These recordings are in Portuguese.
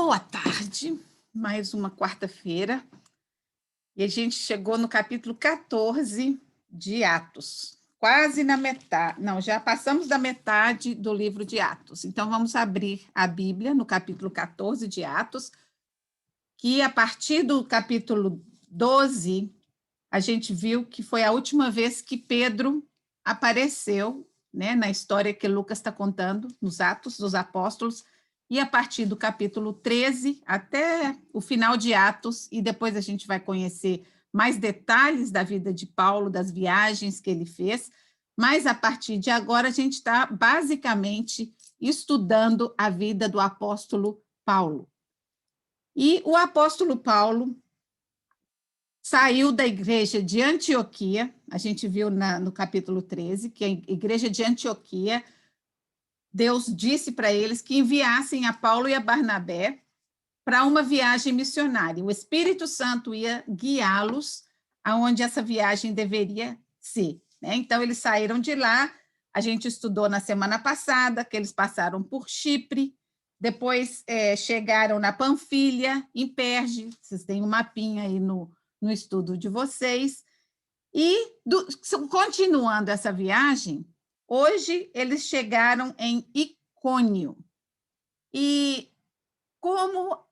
Boa tarde, mais uma quarta-feira, e a gente chegou no capítulo 14 de Atos, quase na metade, não, já passamos da metade do livro de Atos, então vamos abrir a Bíblia no capítulo 14 de Atos, que a partir do capítulo 12, a gente viu que foi a última vez que Pedro apareceu, né, na história que Lucas está contando, nos Atos dos Apóstolos, e a partir do capítulo 13 até o final de Atos, e depois a gente vai conhecer mais detalhes da vida de Paulo, das viagens que ele fez, mas a partir de agora a gente está basicamente estudando a vida do apóstolo Paulo. E o apóstolo Paulo saiu da igreja de Antioquia, a gente viu no capítulo 13, que a igreja de Antioquia, Deus disse para eles que enviassem a Paulo e a Barnabé para uma viagem missionária. O Espírito Santo ia guiá-los aonde essa viagem deveria ser, né? Então, eles saíram de lá, a gente estudou na semana passada que eles passaram por Chipre, depois chegaram na Panfilha, em Perge, vocês têm um mapinha aí no estudo de vocês, e continuando essa viagem, hoje eles chegaram em Icônio, e como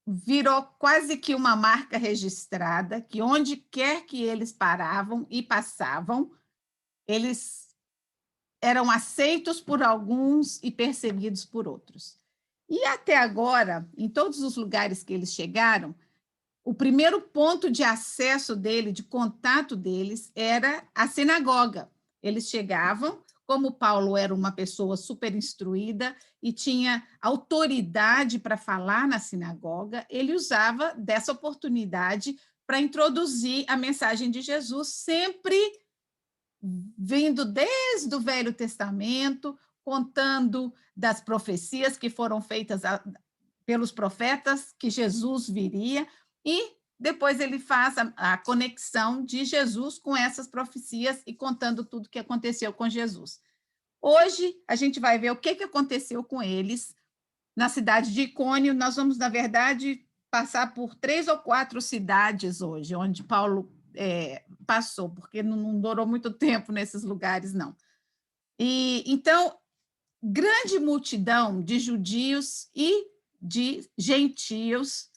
virou quase que uma marca registrada, que onde quer que eles paravam e passavam, eles eram aceitos por alguns e perseguidos por outros. E até agora, em todos os lugares que eles chegaram, o primeiro ponto de acesso dele, de contato deles, era a sinagoga. Eles chegavam, como Paulo era uma pessoa super instruída e tinha autoridade para falar na sinagoga, ele usava dessa oportunidade para introduzir a mensagem de Jesus, sempre vindo desde o Velho Testamento, contando das profecias que foram feitas pelos profetas, que Jesus viria, e depois ele faz a conexão de Jesus com essas profecias e contando tudo o que aconteceu com Jesus. Hoje, a gente vai ver o que aconteceu com eles na cidade de Icônio. Nós vamos, na verdade, passar por 3 ou 4 cidades hoje, onde Paulo passou, porque não durou muito tempo nesses lugares, não. E então, grande multidão de judeus e de gentios,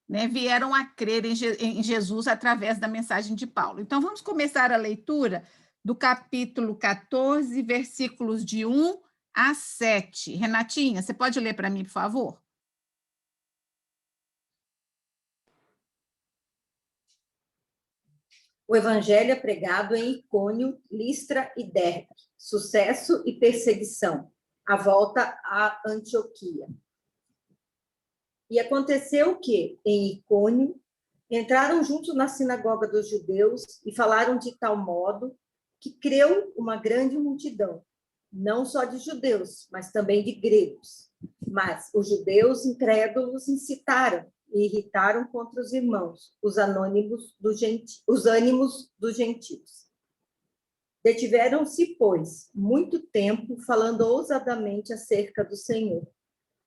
né, vieram a crer em Jesus através da mensagem de Paulo. Então, vamos começar a leitura do capítulo 14, versículos de 1 a 7. Renatinha, você pode ler para mim, por favor? O evangelho é pregado em Icônio, Listra e Derbe. Sucesso e perseguição. A volta a Antioquia. E aconteceu que, em Icônio, entraram juntos na sinagoga dos judeus e falaram de tal modo que creu uma grande multidão, não só de judeus, mas também de gregos. Mas os judeus incrédulos incitaram e irritaram contra os irmãos, os ânimos dos gentios. Detiveram-se, pois, muito tempo falando ousadamente acerca do Senhor,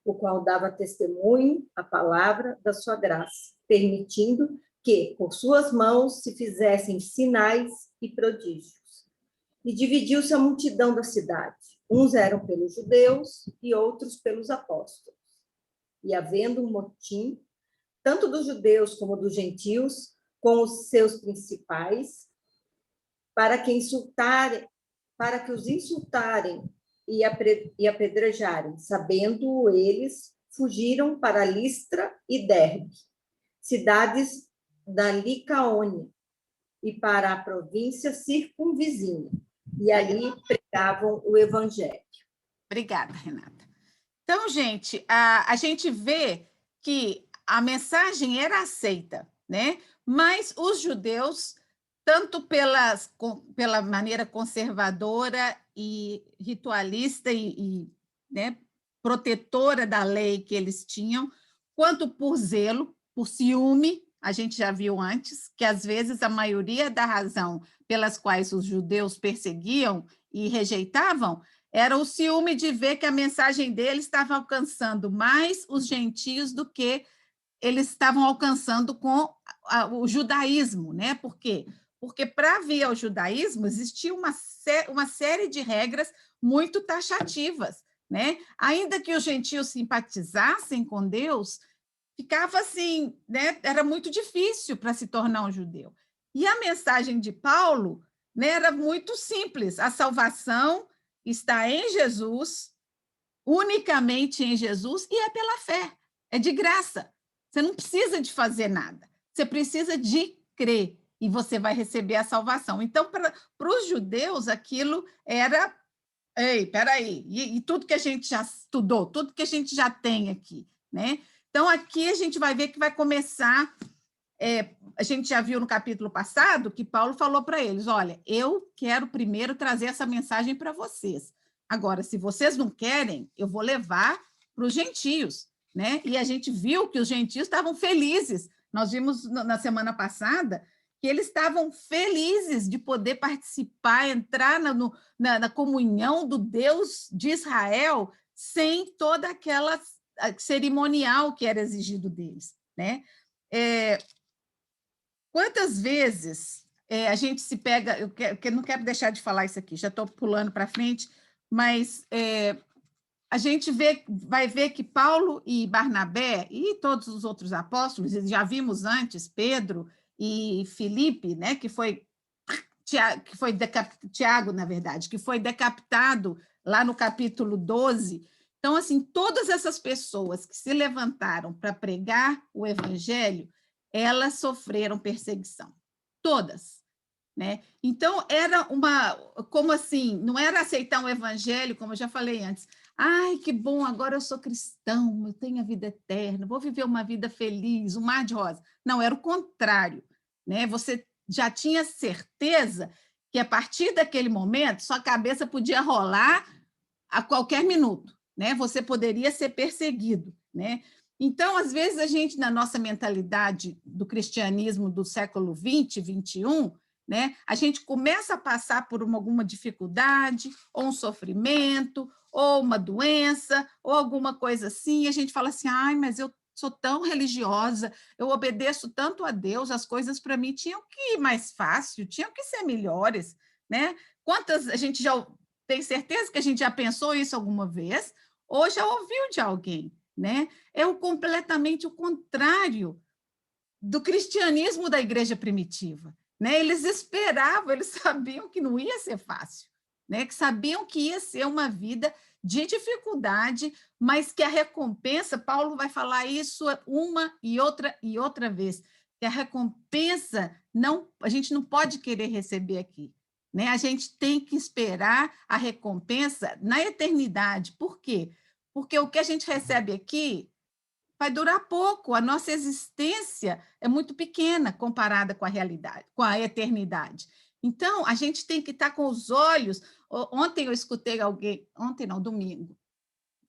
o qual dava testemunho à palavra da sua graça, permitindo que, por suas mãos, se fizessem sinais e prodígios. E dividiu-se a multidão da cidade. Uns eram pelos judeus e outros pelos apóstolos. E havendo um motim, tanto dos judeus como dos gentios, com os seus principais, para que os insultarem e apedrejarem. Sabendo eles, fugiram para Listra e Derbe, cidades da Licaônia, e para a província circunvizinha. E ali pregavam o evangelho. Obrigada, Renata. Então, gente, a gente vê que a mensagem era aceita, né? Mas os judeus, tanto pela maneira conservadora e ritualista né, protetora da lei que eles tinham, quanto por zelo, por ciúme, a gente já viu antes, que às vezes a maioria da razão pelas quais os judeus perseguiam e rejeitavam Era o ciúme de ver que a mensagem dele estava alcançando mais os gentios do que eles estavam alcançando com o judaísmo, né? Por quê? Porque para vir ao judaísmo existia uma série de regras muito taxativas, né? Ainda que os gentios simpatizassem com Deus, ficava assim, né? Era muito difícil para se tornar um judeu. E a mensagem de Paulo, né, era muito simples: a salvação está em Jesus, unicamente em Jesus, e é pela fé, é de graça. Você não precisa de fazer nada, você precisa de crer e você vai receber a salvação. Então, para os judeus, aquilo era, ei, peraí, e tudo que a gente já estudou, tudo que a gente já tem aqui, né? Então, aqui a gente vai ver que vai começar, a gente já viu no capítulo passado que Paulo falou para eles, olha, eu quero primeiro trazer essa mensagem para vocês. Agora, se vocês não querem, eu vou levar para os gentios, né? E a gente viu que os gentios estavam felizes. Nós vimos na semana passada que eles estavam felizes de poder participar, entrar na comunhão do Deus de Israel sem toda aquela cerimonial que era exigido deles, né? Quantas vezes a gente se pega, eu não quero deixar de falar isso aqui, já estou pulando para frente, mas a gente vai ver que Paulo e Barnabé e todos os outros apóstolos, já vimos antes, Pedro e Filipe, né, que foi Tiago, na verdade, que foi decapitado lá no capítulo 12. Então, assim, todas essas pessoas que se levantaram para pregar o evangelho, elas sofreram perseguição, todas, né? Então, era como assim, não era aceitar um evangelho, como eu já falei antes, ai, que bom, agora eu sou cristão, eu tenho a vida eterna, vou viver uma vida feliz, um mar de rosa. Não, era o contrário, né? Você já tinha certeza que, a partir daquele momento, sua cabeça podia rolar a qualquer minuto, né? Você poderia ser perseguido, né? Então, às vezes, a gente, na nossa mentalidade do cristianismo do século 20, 21, né, a gente começa a passar por alguma dificuldade, ou um sofrimento, ou uma doença, ou alguma coisa assim, e a gente fala assim, ai, mas eu sou tão religiosa, eu obedeço tanto a Deus, as coisas para mim tinham que ir mais fácil, tinham que ser melhores, né? Quantas, a gente já tem certeza que a gente já pensou isso alguma vez, ou já ouviu de alguém, né? Completamente o contrário do cristianismo da igreja primitiva, né? Eles esperavam, eles sabiam que não ia ser fácil, né? Que sabiam que ia ser uma vida de dificuldade, mas que a recompensa, Paulo vai falar isso uma e outra vez, que a recompensa a gente não pode querer receber aqui, né? A gente tem que esperar a recompensa na eternidade. Por quê? Porque o que a gente recebe aqui vai durar pouco, a nossa existência é muito pequena comparada com a realidade, com a eternidade. Então, a gente tem que estar com os olhos. Ontem eu escutei alguém, ontem não, domingo,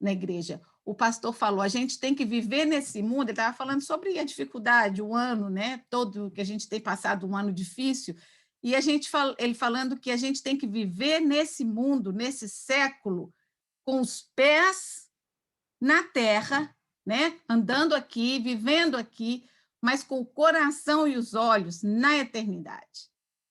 na igreja, o pastor falou, a gente tem que viver nesse mundo, ele estava falando sobre a dificuldade, o ano, né, todo que a gente tem passado um ano difícil, e ele falando que a gente tem que viver nesse mundo, nesse século, com os pés na terra, né, andando aqui, vivendo aqui, mas com o coração e os olhos na eternidade,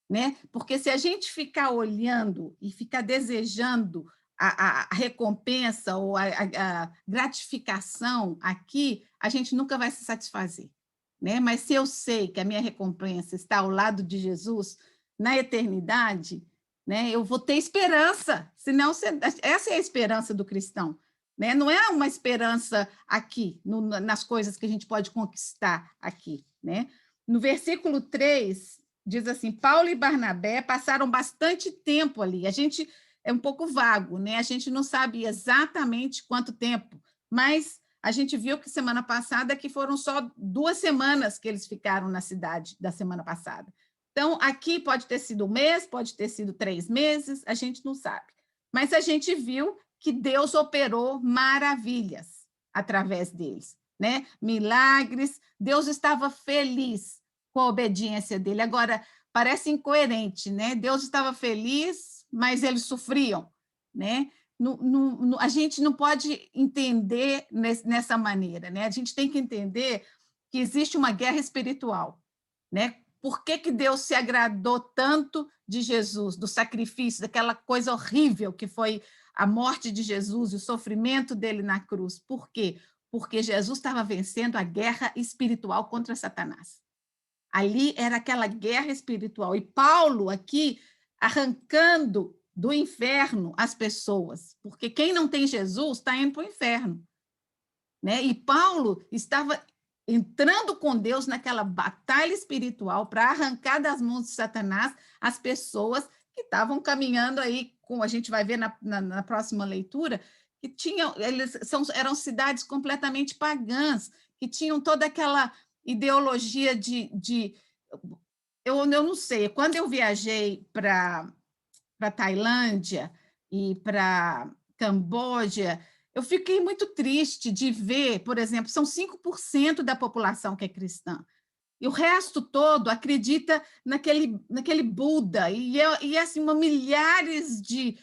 né? Porque se a gente ficar olhando e ficar desejando a recompensa ou a gratificação aqui, a gente nunca vai se satisfazer, né? Mas se eu sei que a minha recompensa está ao lado de Jesus na eternidade, né? Eu vou ter esperança. Senão, essa é a esperança do cristão, né? Não é uma esperança aqui, nas coisas que a gente pode conquistar aqui, né? No versículo 3, diz assim, Paulo e Barnabé passaram bastante tempo ali, a gente é um pouco vago, né? A gente não sabe exatamente quanto tempo, mas a gente viu que semana passada que foram só 2 semanas que eles ficaram na cidade da semana passada. Então, aqui pode ter sido 1 mês, pode ter sido 3 meses, a gente não sabe. Mas a gente viu que Deus operou maravilhas através deles, né? Milagres, Deus estava feliz com a obediência dele. Agora, parece incoerente, né? Deus estava feliz, mas eles sofriam, né? a gente não pode entender nessa maneira, né? A gente tem que entender que existe uma guerra espiritual, né? Por que Deus se agradou tanto de Jesus, do sacrifício, daquela coisa horrível que foi a morte de Jesus e o sofrimento dele na cruz? Por quê? Porque Jesus estava vencendo a guerra espiritual contra Satanás. Ali era aquela guerra espiritual. E Paulo aqui arrancando do inferno as pessoas, porque quem não tem Jesus está indo para o inferno, né? E Paulo estava entrando com Deus naquela batalha espiritual para arrancar das mãos de Satanás as pessoas que estavam caminhando aí, como a gente vai ver na próxima leitura, que eram cidades completamente pagãs, que tinham toda aquela ideologia eu não sei, quando eu viajei para Tailândia e para Camboja, eu fiquei muito triste de ver, por exemplo, são 5% da população que é cristã, e o resto todo acredita naquele Buda, e assim, milhares de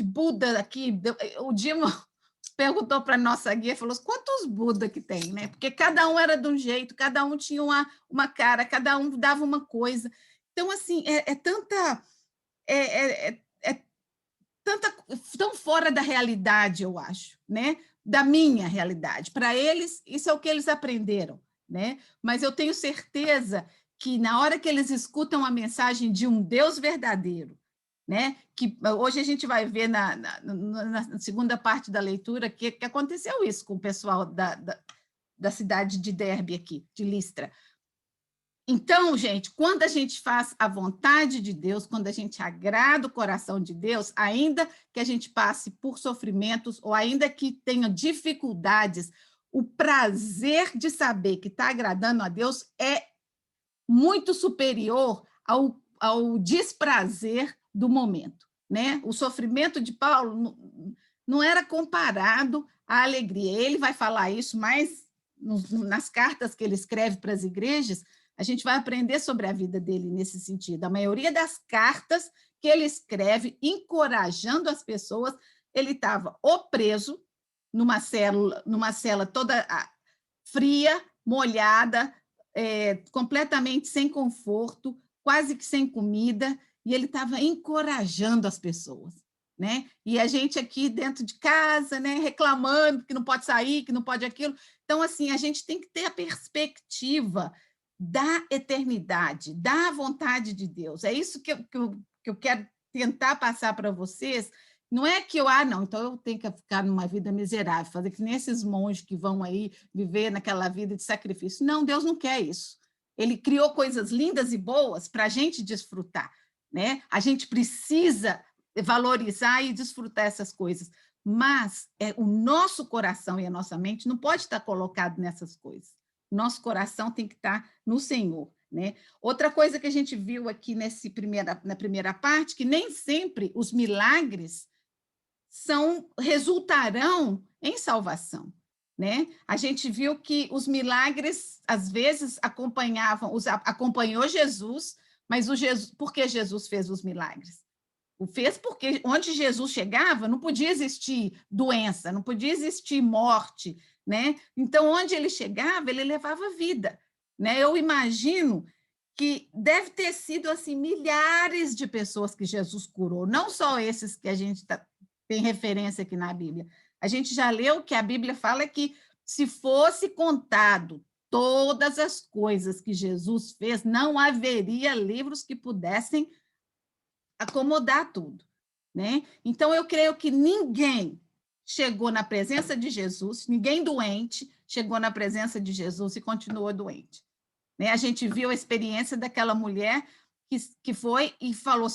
Buda aqui. O Dimo perguntou para a nossa guia, falou, quantos Buda que tem, né? Porque cada um era de um jeito, cada um tinha uma cara, cada um dava uma coisa. Então, assim, é tão fora da realidade, eu acho, né? Da minha realidade. Para eles, isso é o que eles aprenderam, né? Mas eu tenho certeza que na hora que eles escutam a mensagem de um Deus verdadeiro, né? Que hoje a gente vai ver na segunda parte da leitura que aconteceu isso com o pessoal da cidade de Derbe aqui, de Listra. Então, gente, quando a gente faz a vontade de Deus, quando a gente agrada o coração de Deus, ainda que a gente passe por sofrimentos ou ainda que tenha dificuldades, o prazer de saber que está agradando a Deus é muito superior ao desprazer do momento, né? O sofrimento de Paulo não era comparado à alegria. Ele vai falar isso mais nas cartas que ele escreve para as igrejas. A gente vai aprender sobre a vida dele nesse sentido. A maioria das cartas que ele escreve, encorajando as pessoas, ele estava ou preso numa cela toda fria, molhada, completamente sem conforto, quase que sem comida, e ele estava encorajando as pessoas, né? E a gente aqui dentro de casa, né, reclamando que não pode sair, que não pode aquilo. Então, assim, a gente tem que ter a perspectiva da eternidade, da vontade de Deus. É isso que eu quero tentar passar para vocês. Não é que não, então eu tenho que ficar numa vida miserável, fazer que nem esses monges que vão aí viver naquela vida de sacrifício. Não, Deus não quer isso. Ele criou coisas lindas e boas para a gente desfrutar, né? A gente precisa valorizar e desfrutar essas coisas, mas o nosso coração e a nossa mente não pode estar colocado nessas coisas. Nosso coração tem que estar no Senhor, né? Outra coisa que a gente viu aqui na primeira parte, que nem sempre os milagres resultarão em salvação, né? A gente viu que os milagres, às vezes, acompanhou Jesus, mas por que Jesus fez os milagres? O fez porque onde Jesus chegava não podia existir doença, não podia existir morte, né? Então, onde ele chegava, ele levava vida, né? Eu imagino que deve ter sido assim milhares de pessoas que Jesus curou, não só esses que a gente tem referência aqui na Bíblia. A gente já leu que a Bíblia fala que se fosse contado todas as coisas que Jesus fez, não haveria livros que pudessem acomodar tudo, né? Então, eu creio que ninguém chegou na presença de Jesus, ninguém doente chegou na presença de Jesus e continuou doente, né? A gente viu a experiência daquela mulher que foi e falou,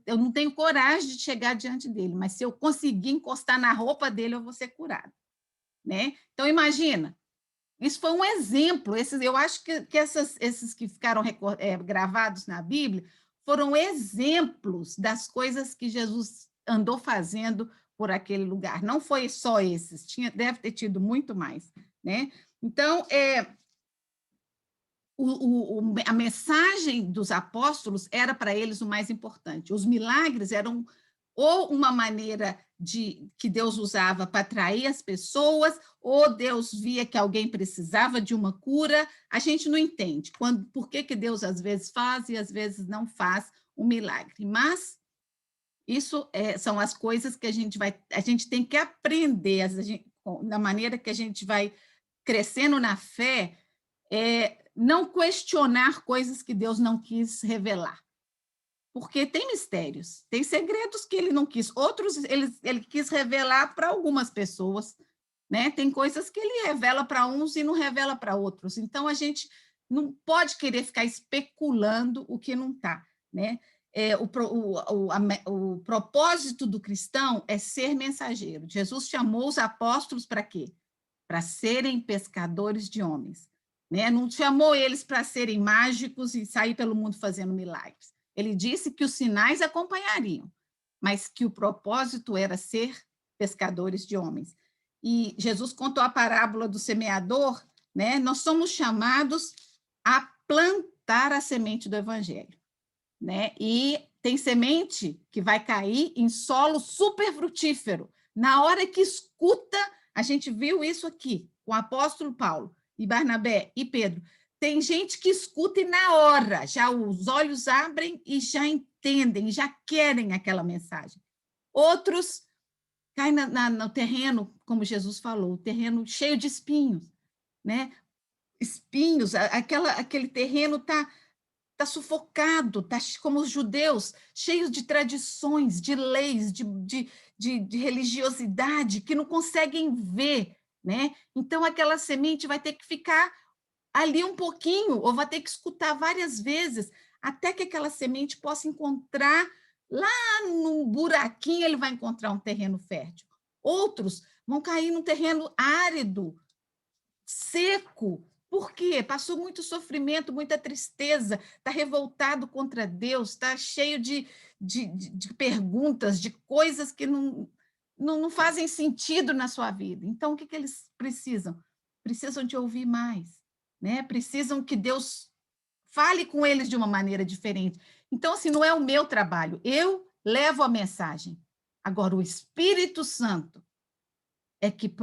eu não tenho coragem de chegar diante dele, mas se eu conseguir encostar na roupa dele, eu vou ser curada, né? Então, imagina, isso foi um exemplo, eu acho que esses que ficaram gravados na Bíblia foram exemplos das coisas que Jesus andou fazendo por aquele lugar. Não foi só esses, deve ter tido muito mais, né? Então, a mensagem dos apóstolos era para eles o mais importante. Os milagres eram ou uma maneira que Deus usava para atrair as pessoas, ou Deus via que alguém precisava de uma cura. A gente não entende por que Deus às vezes faz e às vezes não faz um milagre. Mas isso são as coisas que a gente tem que aprender, da maneira que a gente vai crescendo na fé, não questionar coisas que Deus não quis revelar. Porque tem mistérios, tem segredos que ele não quis, outros ele quis revelar para algumas pessoas, né? Tem coisas que ele revela para uns e não revela para outros. Então, a gente não pode querer ficar especulando o que não está, né? O propósito do cristão é ser mensageiro. Jesus chamou os apóstolos para quê? Para serem pescadores de homens, né? Não chamou eles para serem mágicos e sair pelo mundo fazendo milagres. Ele disse que os sinais acompanhariam, mas que o propósito era ser pescadores de homens. E Jesus contou a parábola do semeador, né? Nós somos chamados a plantar a semente do evangelho, né? E tem semente que vai cair em solo super frutífero. Na hora que escuta, a gente viu isso aqui com o apóstolo Paulo e Barnabé e Pedro. Tem gente que escuta e na hora já os olhos abrem e já entendem, já querem aquela mensagem. Outros caem no terreno, como Jesus falou, o terreno cheio de espinhos, né? Espinhos, aquele terreno está sufocado, está como os judeus, cheios de tradições, de leis, de religiosidade, que não conseguem ver, né? Então, aquela semente vai ter que ficar ali um pouquinho, ou vai ter que escutar várias vezes, até que aquela semente possa encontrar, lá num buraquinho, ele vai encontrar um terreno fértil. Outros vão cair num terreno árido, seco. Por quê? Passou muito sofrimento, muita tristeza, está revoltado contra Deus, está cheio de perguntas, de coisas que não fazem sentido na sua vida. Então, o que eles precisam? Precisam de ouvir mais, né? Precisam que Deus fale com eles de uma maneira diferente. Então, assim, não é o meu trabalho, eu levo a mensagem. Agora, o Espírito Santo é que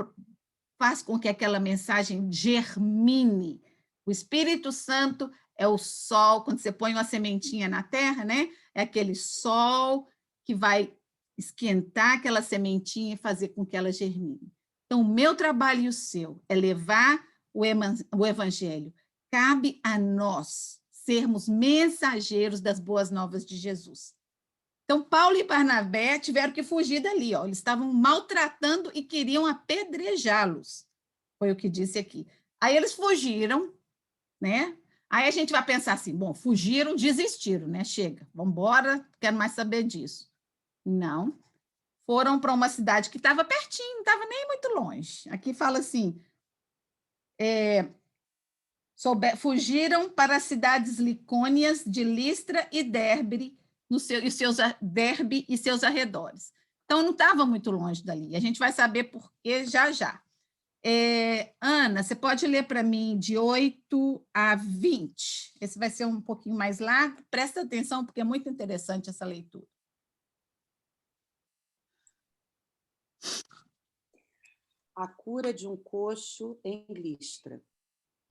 faz com que aquela mensagem germine. O Espírito Santo é o sol, quando você põe uma sementinha na terra, né? É aquele sol que vai esquentar aquela sementinha e fazer com que ela germine. Então, o meu trabalho e o seu é levar o evangelho. Cabe a nós sermos mensageiros das boas novas de Jesus. Então, Paulo e Barnabé tiveram que fugir dali, ó. Eles estavam maltratando e queriam apedrejá-los. Foi o que disse aqui. Aí eles fugiram, né? Aí a gente vai pensar assim, bom, fugiram, desistiram, né? Chega, vamos embora, quero mais saber disso. Não. Foram para uma cidade que estava pertinho, não estava nem muito longe. Aqui fala assim, fugiram para as cidades licônias de Listra e Derbe, Derbe e seus arredores. Então, não estava muito longe dali. A gente vai saber por quê já já. Ana, você pode ler para mim de 8 a 20. Esse vai ser um pouquinho mais largo. Presta atenção, porque é muito interessante essa leitura. A cura de um coxo em Listra.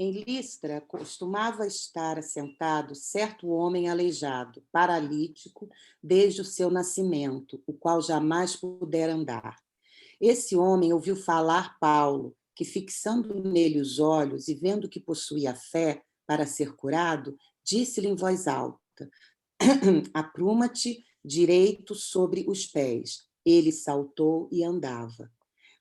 Em Listra, costumava estar assentado certo homem aleijado, paralítico, desde o seu nascimento, o qual jamais pudera andar. Esse homem ouviu falar Paulo, que, fixando nele os olhos e vendo que possuía fé para ser curado, disse-lhe em voz alta: apruma-te direito sobre os pés. Ele saltou e andava.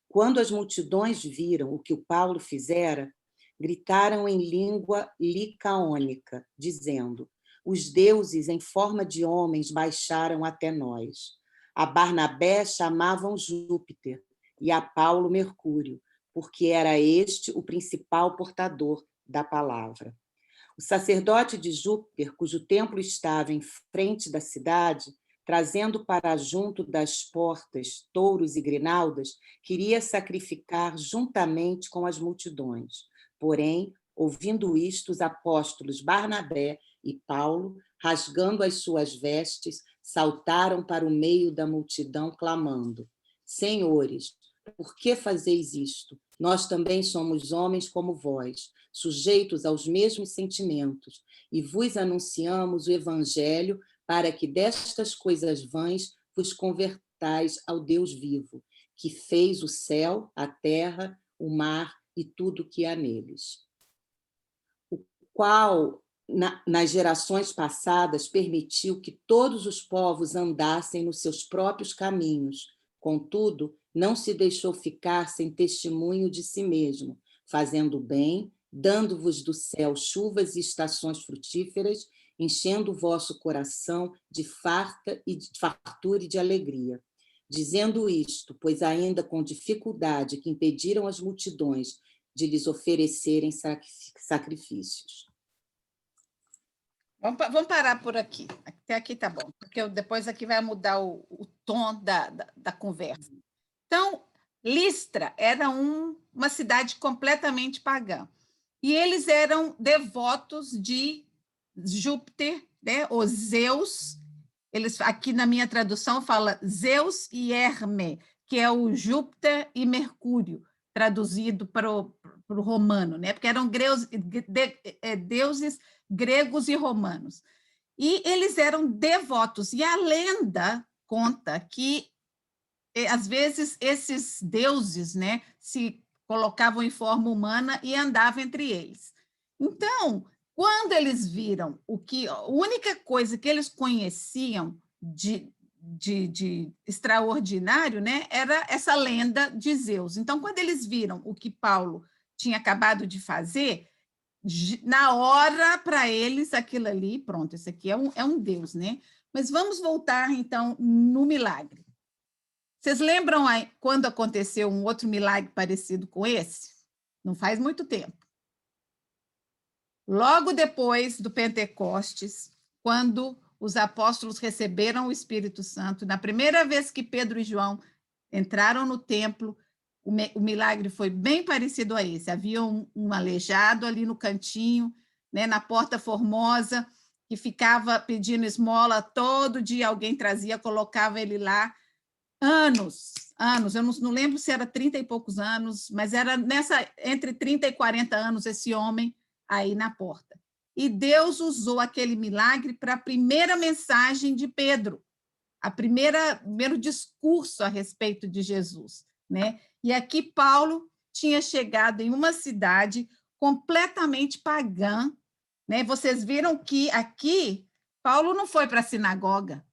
Quando as multidões viram o que o Paulo fizera, gritaram em língua licaônica, dizendo: os deuses em forma de homens baixaram até nós. A Barnabé chamavam Júpiter e a Paulo Mercúrio, porque era este o principal portador da palavra. O sacerdote de Júpiter, cujo templo estava em frente da cidade, trazendo para junto das portas touros e grinaldas, queria sacrificar juntamente com as multidões. Porém, ouvindo isto, os apóstolos Barnabé e Paulo, rasgando as suas vestes, saltaram para o meio da multidão, clamando: Senhores, por que fazeis isto? Nós também somos homens como vós, sujeitos aos mesmos sentimentos, e vos anunciamos o evangelho para que destas coisas vãs vos convertais ao Deus vivo, que fez o céu, a terra, o mar e tudo o que há neles. O qual, nas gerações passadas, permitiu que todos os povos andassem nos seus próprios caminhos. Contudo, não se deixou ficar sem testemunho de si mesmo, fazendo bem, dando-vos do céu chuvas e estações frutíferas, enchendo o vosso coração de fartura e de alegria. Dizendo isto, pois ainda com dificuldade que impediram as multidões de lhes oferecerem sacrifícios. Vamos parar por aqui. Até aqui tá bom, porque depois aqui vai mudar o tom da conversa. Então, Listra era uma cidade completamente pagã. E eles eram devotos de Júpiter, né? O Zeus. Eles, aqui na minha tradução fala Zeus e Herme, que é o Júpiter e Mercúrio, traduzido para o romano, né? Porque eram deuses gregos e romanos. E eles eram devotos. E a lenda conta que, às vezes, esses deuses, né, se colocavam em forma humana e andavam entre eles. Então, quando eles viram a única coisa que eles conheciam de extraordinário, né, era essa lenda de Zeus. Então, quando eles viram o que Paulo tinha acabado de fazer, na hora, para eles, aquilo ali, pronto, esse aqui é um Deus, né? Mas vamos voltar, então, no milagre. Vocês lembram aí, quando aconteceu um outro milagre parecido com esse? Não faz muito tempo. Logo depois do Pentecostes, quando os apóstolos receberam o Espírito Santo, na primeira vez que Pedro e João entraram no templo, o milagre foi bem parecido a esse. Havia um aleijado ali no cantinho, né, na Porta Formosa, que ficava pedindo esmola todo dia, alguém trazia, colocava ele lá. Anos, eu não lembro se era 30 e poucos anos, mas era entre 30 e 40 anos esse homem aí na porta. E Deus usou aquele milagre para a primeira mensagem de Pedro, primeiro discurso a respeito de Jesus, né? E aqui Paulo tinha chegado em uma cidade completamente pagã, né? Vocês viram que aqui Paulo não foi para a sinagoga.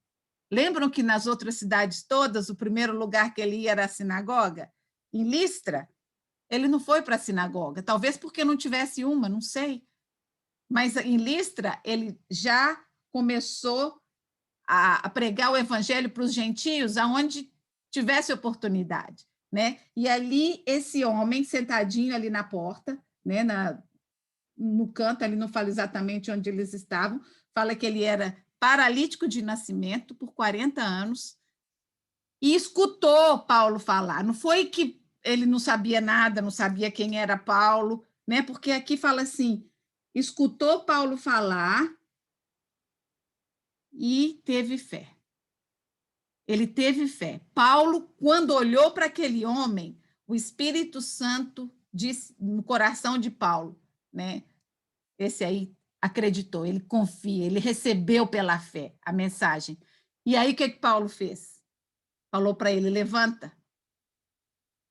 Lembram que nas outras cidades todas, o primeiro lugar que ele ia era a sinagoga? Em Listra, ele não foi para a sinagoga, talvez porque não tivesse uma, não sei. Mas em Listra, ele já começou a pregar o evangelho para os gentios, aonde tivesse oportunidade, né? E ali, esse homem, sentadinho ali na porta, né, no canto, ali não fala exatamente onde eles estavam, fala que ele era paralítico de nascimento por 40 anos, e escutou Paulo falar. Não foi que ele não sabia nada, não sabia quem era Paulo, né? Porque aqui fala assim, escutou Paulo falar e teve fé. Ele teve fé. Paulo, quando olhou para aquele homem, o Espírito Santo disse no coração de Paulo, né? Esse aí acreditou, ele confia, ele recebeu pela fé a mensagem. E aí, o que Paulo fez? Falou para ele, levanta.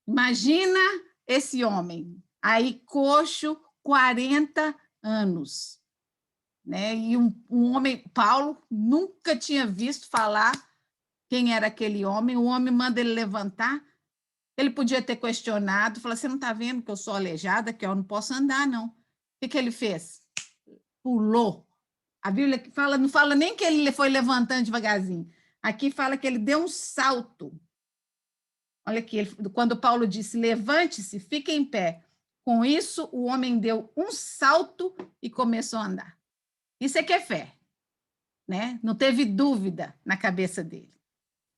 Imagina esse homem, aí coxo, 40 anos. Né? E um homem, Paulo, nunca tinha visto falar quem era aquele homem, o homem manda ele levantar, ele podia ter questionado, falou, você não está vendo que eu sou aleijada, que eu não posso andar, não. O que ele fez? Pulou. A Bíblia fala, não fala nem que ele foi levantando devagarzinho. Aqui fala que ele deu um salto. Olha aqui, quando Paulo disse, levante-se, fique em pé. Com isso, o homem deu um salto e começou a andar. Isso é que é fé. Né? Não teve dúvida na cabeça dele.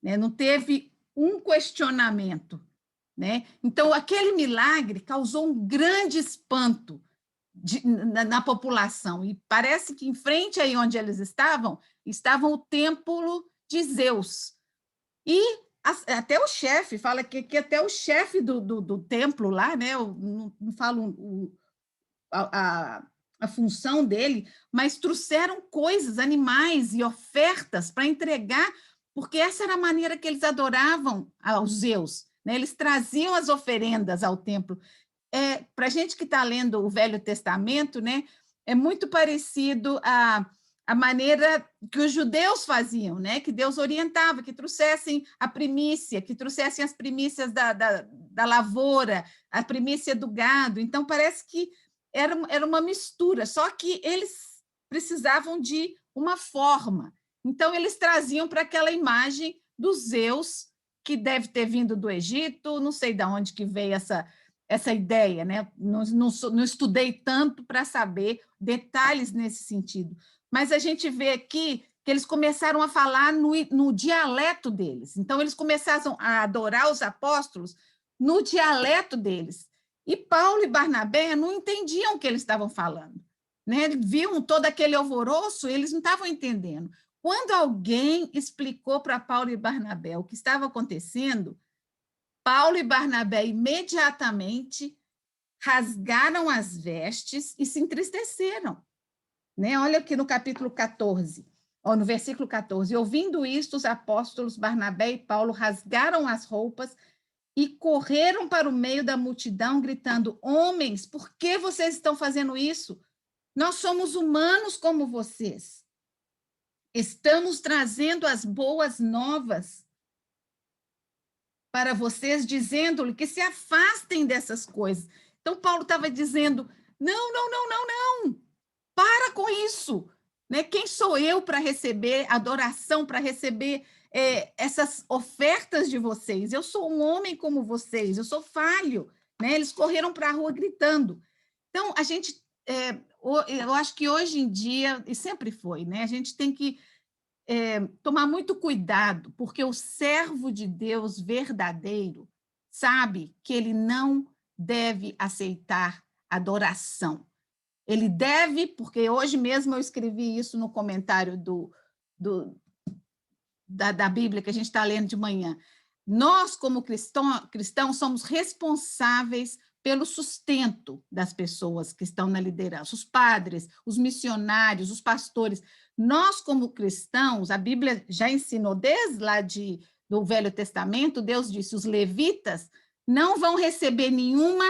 Né? Não teve um questionamento. Né? Então, aquele milagre causou um grande espanto na população. E parece que em frente aí onde eles estavam o templo de Zeus. E Até o chefe, fala que até o chefe do templo lá, né? Eu não falo a função dele, mas trouxeram coisas, animais e ofertas para entregar, porque essa era a maneira que eles adoravam aos Zeus, né? Eles traziam as oferendas ao templo. Para a gente que está lendo o Velho Testamento, né? É muito parecido a maneira que os judeus faziam, né? Que Deus orientava, que trouxessem a primícia, que trouxessem as primícias da lavoura, a primícia do gado. Então, parece que era uma mistura, só que eles precisavam de uma forma. Então, eles traziam para aquela imagem dos Zeus, que deve ter vindo do Egito, não sei de onde que veio essa ideia, né? Não estudei tanto para saber detalhes nesse sentido, mas a gente vê aqui que eles começaram a falar no dialeto deles. Então, eles começaram a adorar os apóstolos no dialeto deles. E Paulo e Barnabé não entendiam o que eles estavam falando, né? Viam todo aquele alvoroço, eles não estavam entendendo. Quando alguém explicou para Paulo e Barnabé o que estava acontecendo, Paulo e Barnabé imediatamente rasgaram as vestes e se entristeceram, né? Olha aqui no capítulo 14, ou no versículo 14. Ouvindo isto, os apóstolos Barnabé e Paulo rasgaram as roupas e correram para o meio da multidão, gritando: homens, por que vocês estão fazendo isso? Nós somos humanos como vocês. Estamos trazendo as boas novas para vocês, dizendo-lhe que se afastem dessas coisas. Então, Paulo estava dizendo: não, não, não, não, não, para com isso. Né? Quem sou eu para receber adoração, para receber essas ofertas de vocês? Eu sou um homem como vocês, eu sou falho. Né? Eles correram para a rua gritando. Então, a gente, eu acho que hoje em dia, e sempre foi, né? A gente tem que tomar muito cuidado, porque o servo de Deus verdadeiro sabe que ele não deve aceitar adoração. Ele deve, porque hoje mesmo eu escrevi isso no comentário da Bíblia que a gente está lendo de manhã. Nós, como cristãos, somos responsáveis pelo sustento das pessoas que estão na liderança, os padres, os missionários, os pastores. Nós, como cristãos, a Bíblia já ensinou desde lá do Velho Testamento, Deus disse, os levitas não vão receber nenhuma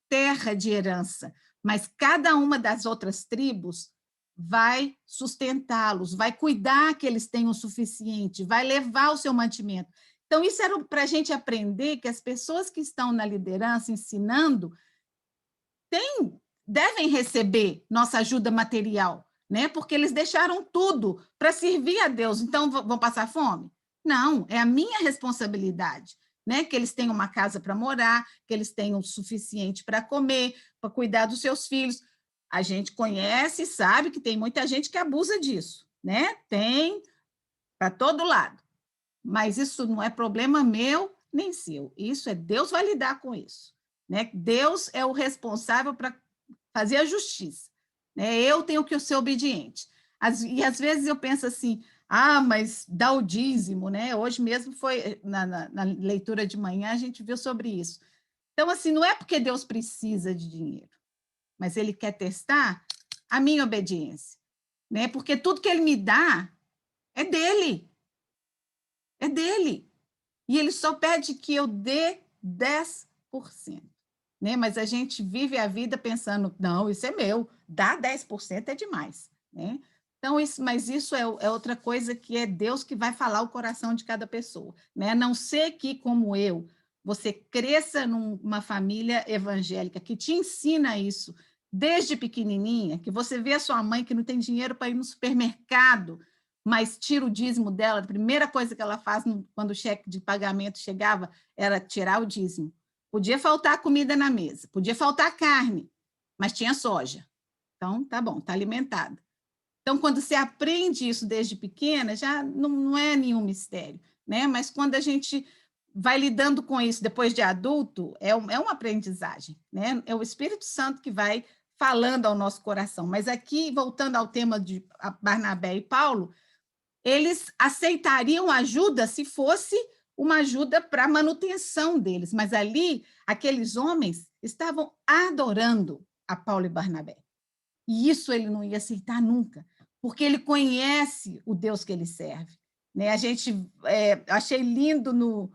terra de herança, mas cada uma das outras tribos vai sustentá-los, vai cuidar que eles tenham o suficiente, vai levar o seu mantimento. Então, isso era para a gente aprender que as pessoas que estão na liderança ensinando devem receber nossa ajuda material, né? Porque eles deixaram tudo para servir a Deus. Então, vão passar fome? Não, é a minha responsabilidade, né? Que eles tenham uma casa para morar, que eles tenham o suficiente para comer, para cuidar dos seus filhos. A gente conhece e sabe que tem muita gente que abusa disso, né? Tem para todo lado. Mas isso não é problema meu nem seu. Isso Deus vai lidar com isso, né? Deus é o responsável para fazer a justiça, né? Eu tenho que ser obediente. E às vezes eu penso assim, mas dá o dízimo, né? Hoje mesmo foi na leitura de manhã a gente viu sobre isso. Então assim, não é porque Deus precisa de dinheiro, mas ele quer testar a minha obediência, né? Porque tudo que ele me dá é dele. É dele. E ele só pede que eu dê 10%. Né? Mas a gente vive a vida pensando, não, isso é meu, dar 10% é demais. Né? Então, mas isso é outra coisa que é Deus que vai falar o coração de cada pessoa. Né? A não ser que, como eu, você cresça numa família evangélica que te ensina isso desde pequenininha, que você vê a sua mãe que não tem dinheiro para ir no supermercado, mas tira o dízimo dela, a primeira coisa que ela faz quando o cheque de pagamento chegava era tirar o dízimo. Podia faltar comida na mesa, podia faltar carne, mas tinha soja. Então, tá bom, tá alimentada. Então, quando você aprende isso desde pequena, já não é nenhum mistério, né? Mas quando a gente vai lidando com isso depois de adulto, é uma aprendizagem, né? É o Espírito Santo que vai falando ao nosso coração. Mas aqui, voltando ao tema de Barnabé e Paulo, eles aceitariam ajuda se fosse uma ajuda para a manutenção deles, mas ali, aqueles homens estavam adorando a Paulo e Barnabé. E isso ele não ia aceitar nunca, porque ele conhece o Deus que ele serve. Né? Achei lindo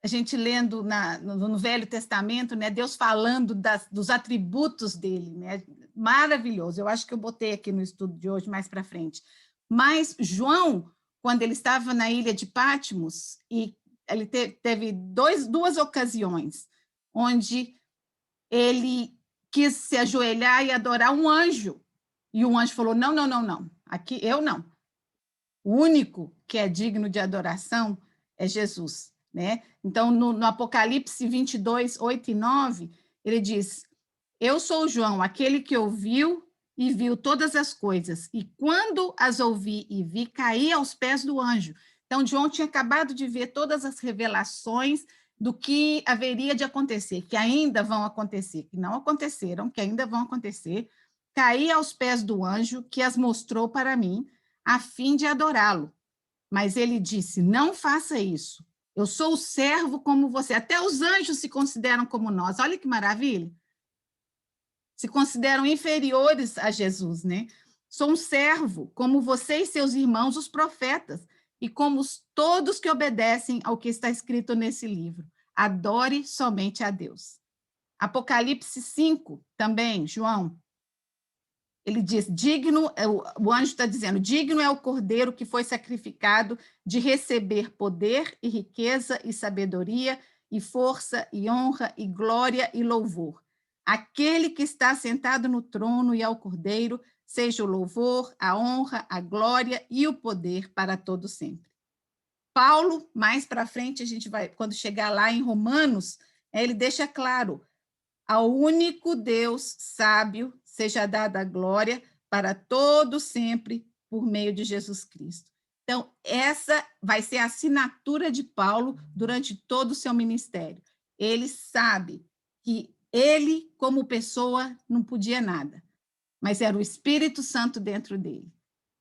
a gente lendo no Velho Testamento, né? Deus falando dos atributos dele, né? Maravilhoso. Eu acho que eu botei aqui no estudo de hoje, mais para frente. Mas João, quando ele estava na ilha de Patmos, e ele teve duas ocasiões onde ele quis se ajoelhar e adorar um anjo. E o anjo falou, não, não, não, não, aqui eu não. O único que é digno de adoração é Jesus. Né? Então, no Apocalipse 22, 8 e 9, ele diz, eu sou João, aquele que ouviu e viu todas as coisas, e quando as ouvi e vi, caí aos pés do anjo. Então, João tinha acabado de ver todas as revelações do que haveria de acontecer, que ainda vão acontecer, que não aconteceram, que ainda vão acontecer. Caí aos pés do anjo, que as mostrou para mim, a fim de adorá-lo. Mas ele disse, não faça isso. Eu sou o servo como você. Até os anjos se consideram como nós. Olha que maravilha. Se consideram inferiores a Jesus, né? Sou um servo, como você e seus irmãos, os profetas, e como todos que obedecem ao que está escrito nesse livro. Adore somente a Deus. Apocalipse 5, também, João. Ele diz, o anjo está dizendo, digno é o cordeiro que foi sacrificado de receber poder e riqueza e sabedoria e força e honra e glória e louvor. Aquele que está sentado no trono e ao cordeiro, seja o louvor, a honra, a glória e o poder para todo sempre. Paulo, mais para frente, a gente vai, quando chegar lá em Romanos, ele deixa claro, ao único Deus sábio seja dada a glória para todo sempre por meio de Jesus Cristo. Então, essa vai ser a assinatura de Paulo durante todo o seu ministério. Ele sabe que ele, como pessoa, não podia nada, mas era o Espírito Santo dentro dele.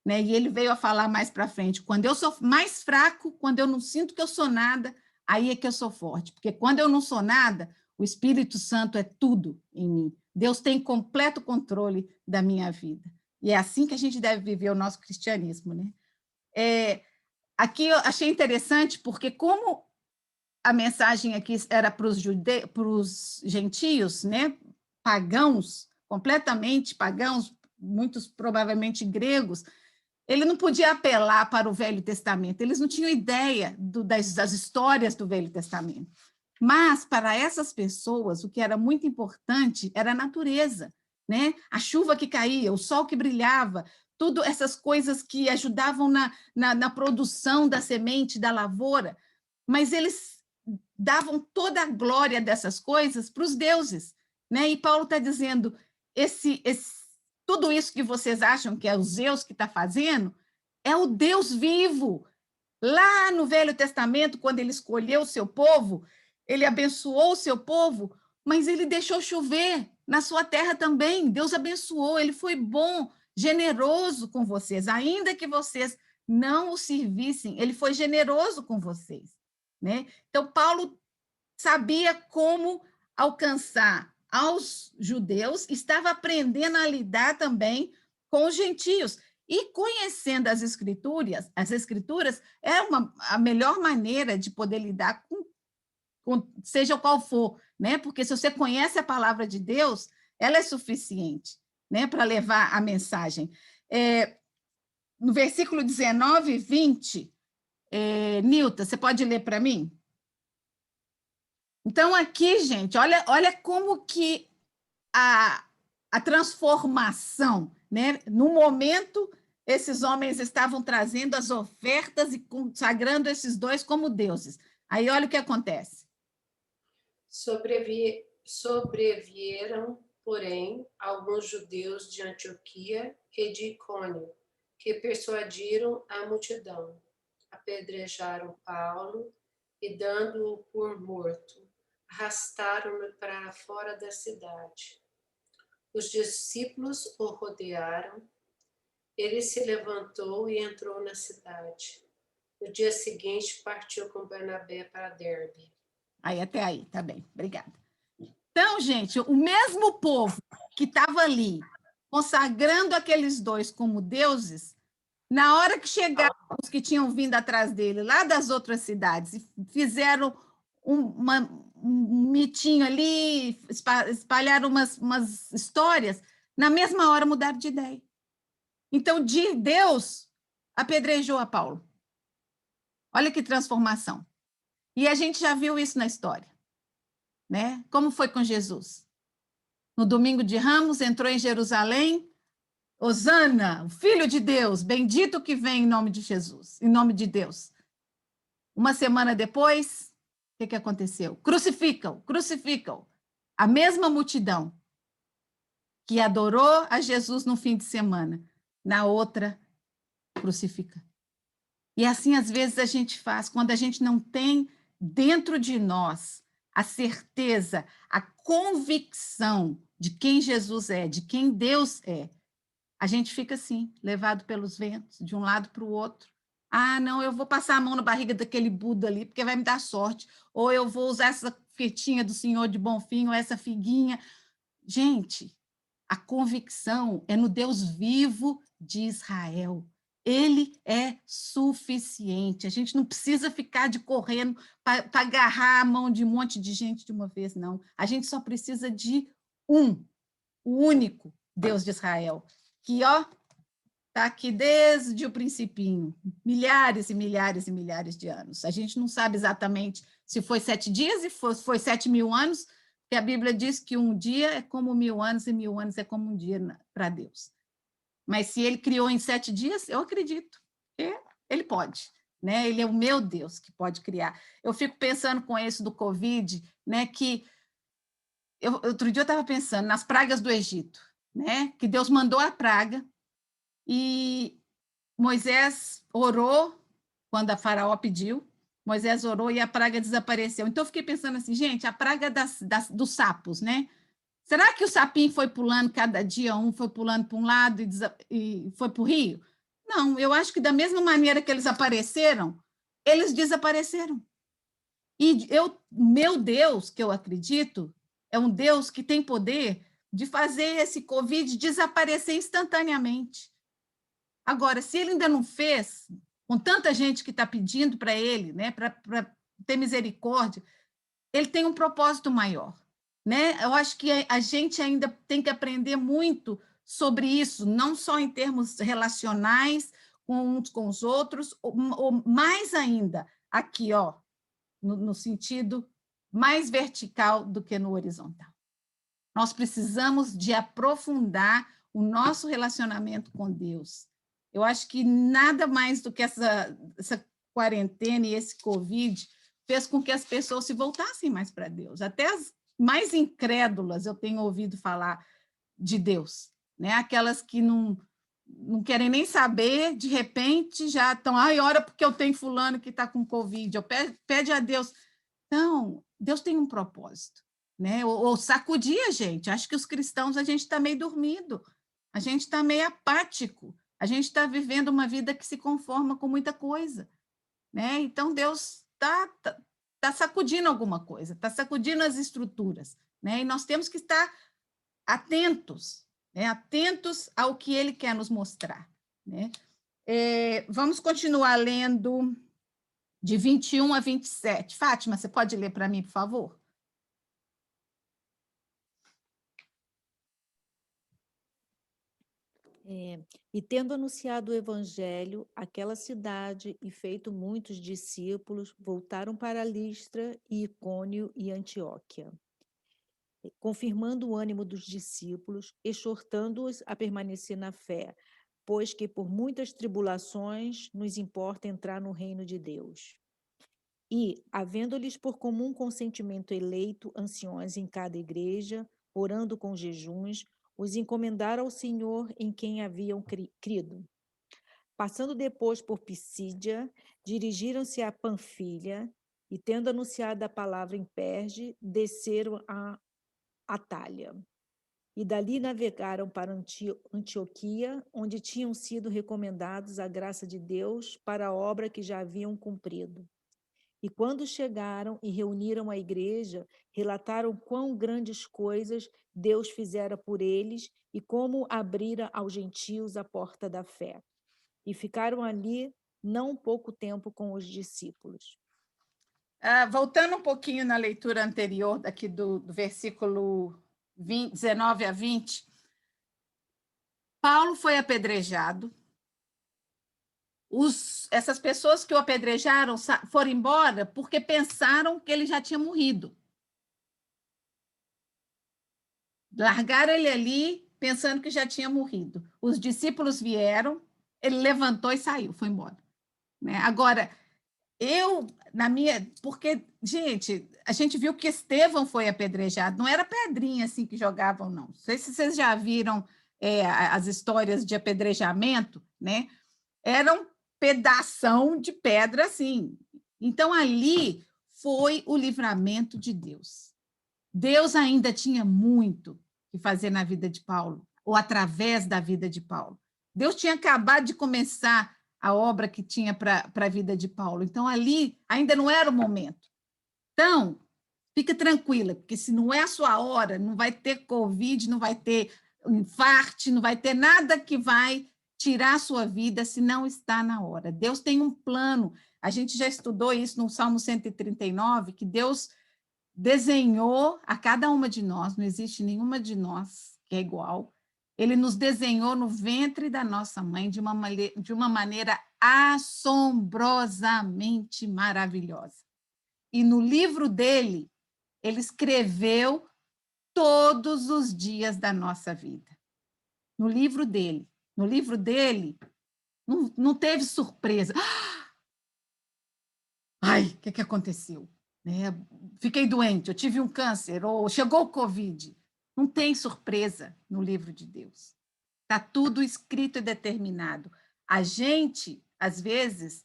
Né? E ele veio a falar mais para frente, quando eu sou mais fraco, quando eu não sinto que eu sou nada, aí é que eu sou forte, porque quando eu não sou nada, o Espírito Santo é tudo em mim. Deus tem completo controle da minha vida. E é assim que a gente deve viver o nosso cristianismo. Né? Aqui eu achei interessante, porque como a mensagem aqui era para os gentios, né? Pagãos, completamente pagãos, muitos provavelmente gregos, ele não podia apelar para o Velho Testamento, eles não tinham ideia das histórias do Velho Testamento. Mas, para essas pessoas, o que era muito importante era a natureza, né? A chuva que caía, o sol que brilhava, tudo essas coisas que ajudavam na produção da semente, da lavoura, mas eles davam toda a glória dessas coisas para os deuses. Né? E Paulo está dizendo, tudo isso que vocês acham que é o Zeus que está fazendo, é o Deus vivo. Lá no Velho Testamento, quando ele escolheu o seu povo, ele abençoou o seu povo, mas ele deixou chover na sua terra também. Deus abençoou, ele foi bom, generoso com vocês, ainda que vocês não o servissem, ele foi generoso com vocês. Né? Então, Paulo sabia como alcançar aos judeus, estava aprendendo a lidar também com os gentios. E conhecendo as escrituras é a melhor maneira de poder lidar com seja qual for, né? Porque se você conhece a palavra de Deus, ela é suficiente, né, para levar a mensagem. No versículo 19 e 20, Nilta, você pode ler para mim? Então, aqui, gente, olha como que a transformação, né? No momento, esses homens estavam trazendo as ofertas e consagrando esses dois como deuses. Aí, olha o que acontece. Sobrevieram, porém, alguns judeus de Antioquia e de Icônio, que persuadiram a multidão, apedrejaram Paulo e, dando-o por morto, arrastaram-no para fora da cidade. Os discípulos o rodearam. Ele se levantou e entrou na cidade. No dia seguinte, partiu com Barnabé para Derbe. Aí, até aí, tá bem, obrigada. Então, gente, o mesmo povo que estava ali, consagrando aqueles dois como deuses, na hora que chegaram os que tinham vindo atrás dele, lá das outras cidades, e fizeram um mitinho ali, espalharam umas histórias, na mesma hora mudaram de ideia. Então, Deus apedrejou a Paulo. Olha que transformação. E a gente já viu isso na história, né? Como foi com Jesus? No domingo de Ramos, entrou em Jerusalém, Hosana, o Filho de Deus, bendito que vem em nome de Jesus, em nome de Deus. Uma semana depois, o que aconteceu? Crucificam, crucificam. A mesma multidão que adorou a Jesus no fim de semana, na outra, crucifica. E assim, às vezes, a gente faz, quando a gente não tem dentro de nós a certeza, a convicção de quem Jesus é, de quem Deus é, a gente fica assim, levado pelos ventos, de um lado para o outro. Ah, não, eu vou passar a mão na barriga daquele Buda ali, porque vai me dar sorte. Ou eu vou usar essa fitinha do Senhor de Bonfim, ou essa figuinha. Gente, a convicção é no Deus vivo de Israel. Ele é suficiente. A gente não precisa ficar de correndo para agarrar a mão de um monte de gente de uma vez, não. A gente só precisa de o único Deus de Israel, que, ó, está aqui desde o principinho, milhares e milhares e milhares de anos. A gente não sabe exatamente se foi 7 dias e foi 7.000 anos, porque a Bíblia diz que um dia é como 1.000 anos e 1.000 anos é como um dia para Deus. Mas se ele criou em 7 dias, eu acredito que ele pode, né? Ele é o meu Deus que pode criar. Eu fico pensando com isso do Covid, né? Que outro dia eu estava pensando nas pragas do Egito, né? Que Deus mandou a praga e Moisés orou quando a Faraó pediu. Moisés orou e a praga desapareceu. Então eu fiquei pensando assim, gente, a praga dos sapos, né? Será que o sapinho foi pulando cada dia, um foi pulando para um lado e foi para o rio? Não, eu acho que da mesma maneira que eles apareceram, eles desapareceram. E meu Deus, que eu acredito, é um Deus que tem poder de fazer esse Covid desaparecer instantaneamente. Agora, se ele ainda não fez, com tanta gente que está pedindo para ele, né, para ter misericórdia, ele tem um propósito maior. Né? Eu acho que a gente ainda tem que aprender muito sobre isso, não só em termos relacionais com uns com os outros, ou mais ainda, aqui, ó, no sentido mais vertical do que no horizontal. Nós precisamos de aprofundar o nosso relacionamento com Deus. Eu acho que nada mais do que essa quarentena e esse Covid fez com que as pessoas se voltassem mais para Deus. Até as mais incrédulas eu tenho ouvido falar de Deus, né? Aquelas que não querem nem saber, de repente já estão, ai, ora porque eu tenho fulano que está com Covid, eu pede a Deus. Não, Deus tem um propósito, né? Ou sacudir a gente. Acho que os cristãos, a gente está meio dormido, a gente está meio apático, a gente está vivendo uma vida que se conforma com muita coisa, né? Então, Deus está sacudindo alguma coisa, está sacudindo as estruturas, né? E nós temos que estar atentos, né? Atentos ao que Ele quer nos mostrar, né? Vamos continuar lendo de 21 a 27. Fátima, você pode ler para mim, por favor? E tendo anunciado o evangelho àquela cidade e feito muitos discípulos, voltaram para Listra, e Icônio e Antioquia, confirmando o ânimo dos discípulos, exortando-os a permanecer na fé, pois que por muitas tribulações nos importa entrar no reino de Deus. E, havendo-lhes por comum consentimento eleito anciões em cada igreja, orando com jejuns, os encomendaram ao Senhor em quem haviam crido. Passando depois por Pisídia, dirigiram-se a Panfilha, e, tendo anunciado a palavra em Perge, desceram a Atália. e dali navegaram para Antioquia, onde tinham sido recomendados à graça de Deus para a obra que já haviam cumprido. E quando chegaram e reuniram a igreja, relataram quão grandes coisas Deus fizera por eles e como abrira aos gentios a porta da fé. E ficaram ali não pouco tempo com os discípulos. Voltando um pouquinho na leitura anterior, aqui do versículo 19 a 20, Paulo foi apedrejado. Essas pessoas que o apedrejaram foram embora porque pensaram que ele já tinha morrido. Largaram ele ali pensando que já tinha morrido. Os discípulos vieram, ele levantou e saiu, foi embora. Né? Agora, porque, gente, a gente viu que Estevão foi apedrejado, não era pedrinha assim que jogavam, não. Não sei se vocês já viram as histórias de apedrejamento, né? Eram pedação de pedra, assim. Então, ali foi o livramento de Deus. Deus ainda tinha muito que fazer na vida de Paulo, ou através da vida de Paulo. Deus tinha acabado de começar a obra que tinha para a vida de Paulo. Então, ali ainda não era o momento. Então, fica tranquila, porque se não é a sua hora, não vai ter Covid, não vai ter infarto, não vai ter nada que vai tirar a sua vida se não está na hora. Deus tem um plano. A gente já estudou isso no Salmo 139, que Deus desenhou a cada uma de nós, não existe nenhuma de nós que é igual. Ele nos desenhou no ventre da nossa mãe de uma maneira assombrosamente maravilhosa. E no livro dele, ele escreveu todos os dias da nossa vida. No livro dele. No livro dele, não teve surpresa. Ai, o que aconteceu? Fiquei doente, eu tive um câncer, ou chegou o Covid. Não tem surpresa no livro de Deus. Está tudo escrito e determinado. A gente, às vezes,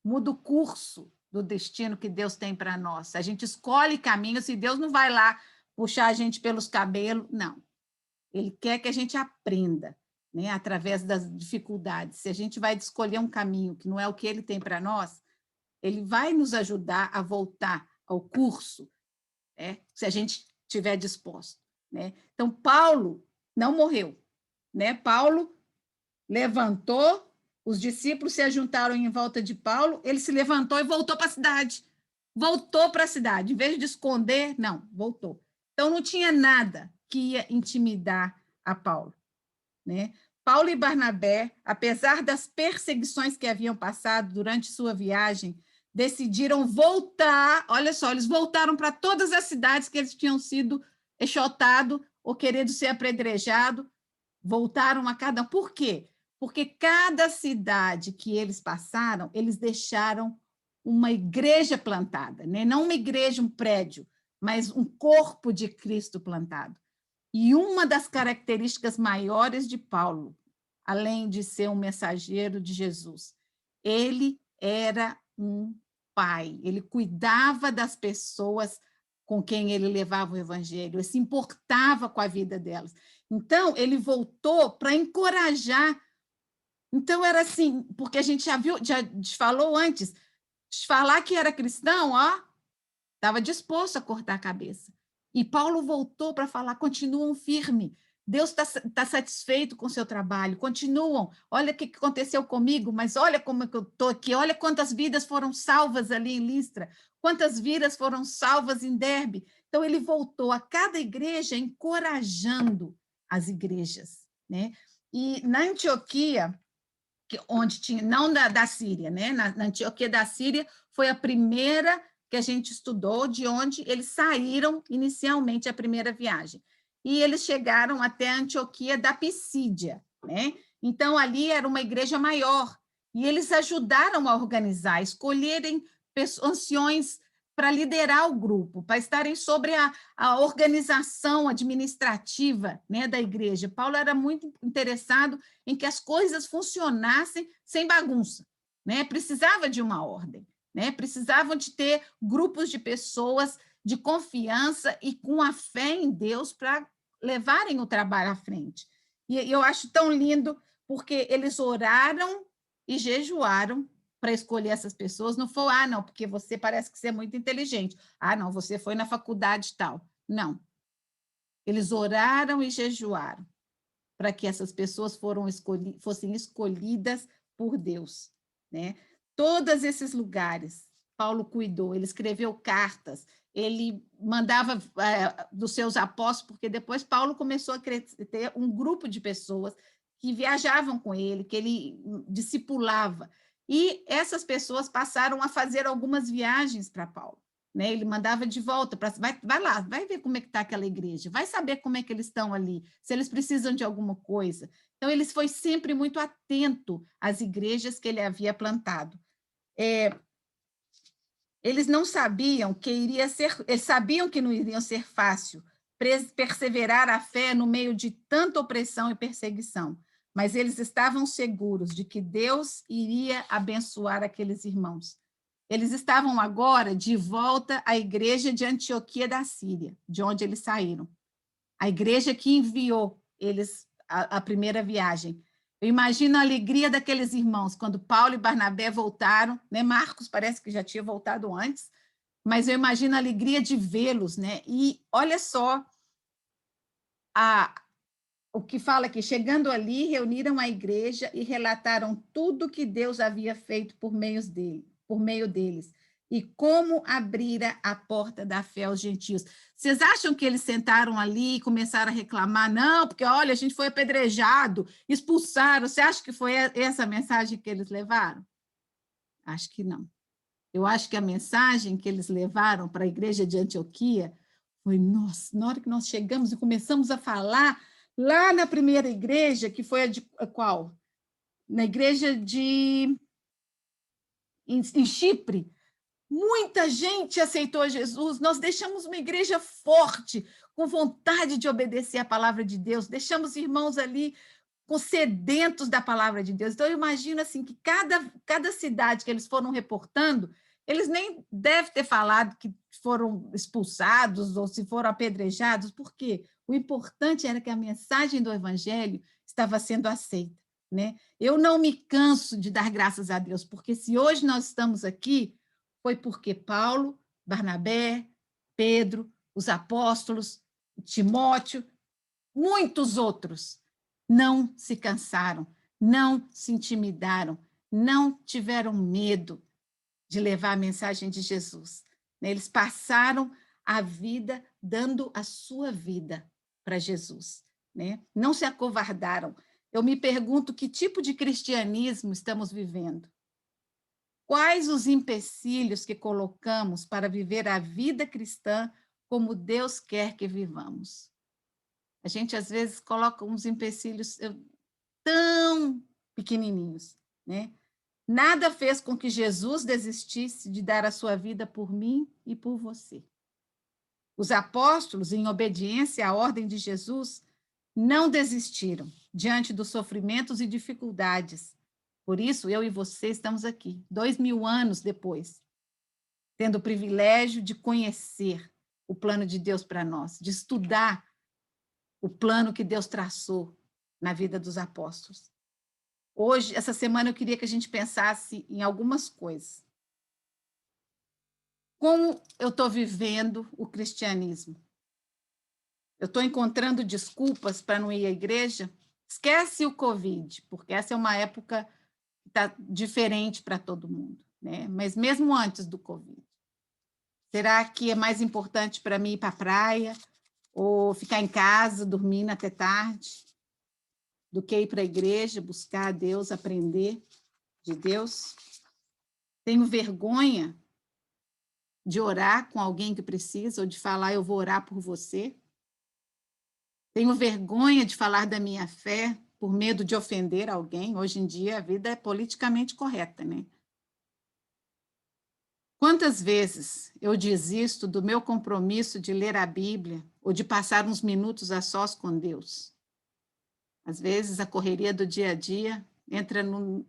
muda o curso do destino que Deus tem para nós. A gente escolhe caminhos e Deus não vai lá puxar a gente pelos cabelos, não. Ele quer que a gente aprenda, né, através das dificuldades. Se a gente vai escolher um caminho que não é o que ele tem para nós, ele vai nos ajudar a voltar ao curso, né, se a gente estiver disposto. Né? Então, Paulo não morreu. Né? Paulo levantou, os discípulos se ajuntaram em volta de Paulo, ele se levantou e voltou para a cidade. Voltou para a cidade. Em vez de esconder, não, voltou. Então, não tinha nada que ia intimidar a Paulo. Né? Paulo e Barnabé, apesar das perseguições que haviam passado durante sua viagem, decidiram voltar. Olha só, eles voltaram para todas as cidades que eles tinham sido enxotados ou querendo ser apedrejados, voltaram a cada um. Por quê? Porque cada cidade que eles passaram, eles deixaram uma igreja plantada, né? Não uma igreja, um prédio, mas um corpo de Cristo plantado. E uma das características maiores de Paulo, além de ser um mensageiro de Jesus, ele era um pai, ele cuidava das pessoas com quem ele levava o evangelho, ele se importava com a vida delas. Então, ele voltou para encorajar. Então, era assim, porque a gente já viu, já falou antes, falar que era cristão, ó, estava disposto a cortar a cabeça. E Paulo voltou para falar, continuam firme, Deus está satisfeito com o seu trabalho, continuam, olha o que aconteceu comigo, mas olha como eu estou aqui, olha quantas vidas foram salvas ali em Listra, quantas vidas foram salvas em Derbe. Então, ele voltou a cada igreja encorajando as igrejas. Né? E na Antioquia, onde tinha, não da Síria, né? Na Antioquia da Síria, foi a primeira que a gente estudou, de onde eles saíram inicialmente a primeira viagem. E eles chegaram até a Antioquia da Pisídia, né? Então, ali era uma igreja maior, e eles ajudaram a organizar, escolherem anciões para liderar o grupo, para estarem sobre a organização administrativa, né, da igreja. Paulo era muito interessado em que as coisas funcionassem sem bagunça, né? Precisava de uma ordem. Né? Precisavam de ter grupos de pessoas de confiança e com a fé em Deus para levarem o trabalho à frente. E eu acho tão lindo, porque eles oraram e jejuaram para escolher essas pessoas. Não foi, não, porque você parece que você é muito inteligente. Não, você foi na faculdade e tal. Não. Eles oraram e jejuaram para que essas pessoas fossem escolhidas por Deus, né? Todos esses lugares, Paulo cuidou, ele escreveu cartas, ele mandava dos seus apóstolos, porque depois Paulo começou a ter um grupo de pessoas que viajavam com ele, que ele discipulava, e essas pessoas passaram a fazer algumas viagens para Paulo. Né? Ele mandava de volta, vai lá, vai ver como é que está aquela igreja, vai saber como é que eles estão ali, se eles precisam de alguma coisa. Então, ele foi sempre muito atento às igrejas que ele havia plantado. Eles não sabiam que iria ser, eles sabiam que não iria ser fácil perseverar a fé no meio de tanta opressão e perseguição, mas eles estavam seguros de que Deus iria abençoar aqueles irmãos. Eles estavam agora de volta à igreja de Antioquia da Síria, de onde eles saíram. A igreja que enviou eles a primeira viagem. Eu imagino a alegria daqueles irmãos quando Paulo e Barnabé voltaram, né? Marcos parece que já tinha voltado antes, mas eu imagino a alegria de vê-los, né? E olha só o que fala aqui, chegando ali, reuniram a igreja e relataram tudo que Deus havia feito por meio deles, e como abrira a porta da fé aos gentios. Vocês acham que eles sentaram ali e começaram a reclamar? Não, porque, olha, a gente foi apedrejado, expulsaram. Você acha que foi essa a mensagem que eles levaram? Acho que não. Eu acho que a mensagem que eles levaram para a igreja de Antioquia foi, nossa, na hora que nós chegamos e começamos a falar, lá na primeira igreja, que foi a qual? Na igreja em Chipre, muita gente aceitou Jesus, nós deixamos uma igreja forte, com vontade de obedecer a palavra de Deus, deixamos irmãos ali sedentos da palavra de Deus. Então, eu imagino assim, que cada cidade que eles foram reportando, eles nem devem ter falado que foram expulsados ou se foram apedrejados, porque o importante era que a mensagem do evangelho estava sendo aceita. Né? Eu não me canso de dar graças a Deus, porque se hoje nós estamos aqui, foi porque Paulo, Barnabé, Pedro, os apóstolos, Timóteo, muitos outros não se cansaram, não se intimidaram, não tiveram medo de levar a mensagem de Jesus. Eles passaram a vida dando a sua vida para Jesus. Não se acovardaram. Eu me pergunto que tipo de cristianismo estamos vivendo. Quais os empecilhos que colocamos para viver a vida cristã como Deus quer que vivamos? A gente, às vezes, coloca uns empecilhos tão pequenininhos, né? Nada fez com que Jesus desistisse de dar a sua vida por mim e por você. Os apóstolos, em obediência à ordem de Jesus, não desistiram diante dos sofrimentos e dificuldades. Por isso, eu e você estamos aqui, 2000 anos depois, tendo o privilégio de conhecer o plano de Deus para nós, de estudar o plano que Deus traçou na vida dos apóstolos. Hoje, essa semana, eu queria que a gente pensasse em algumas coisas. Como eu estou vivendo o cristianismo? Eu estou encontrando desculpas para não ir à igreja? Esquece o Covid, porque essa é uma época que está diferente para todo mundo, né? Mas mesmo antes do Covid. Será que é mais importante para mim ir para a praia ou ficar em casa, dormindo até tarde, do que ir para a igreja, buscar a Deus, aprender de Deus? Tenho vergonha de orar com alguém que precisa, ou de falar, eu vou orar por você. Tenho vergonha de falar da minha fé por medo de ofender alguém. Hoje em dia, a vida é politicamente correta, né? Quantas vezes eu desisto do meu compromisso de ler a Bíblia ou de passar uns minutos a sós com Deus? Às vezes, a correria do dia a dia entra no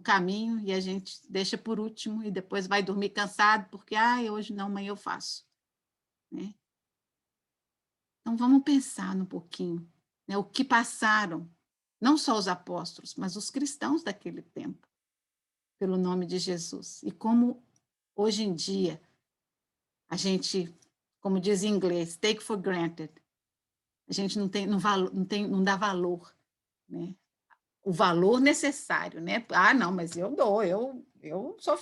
caminho e a gente deixa por último e depois vai dormir cansado porque, hoje não, amanhã eu faço. Né? Então, vamos pensar um pouquinho, né, o que passaram, não só os apóstolos, mas os cristãos daquele tempo, pelo nome de Jesus. E como, hoje em dia, a gente, como diz em inglês, take for granted, a gente não dá valor, né? O valor necessário, né? Ah, não, mas eu dou, eu sou,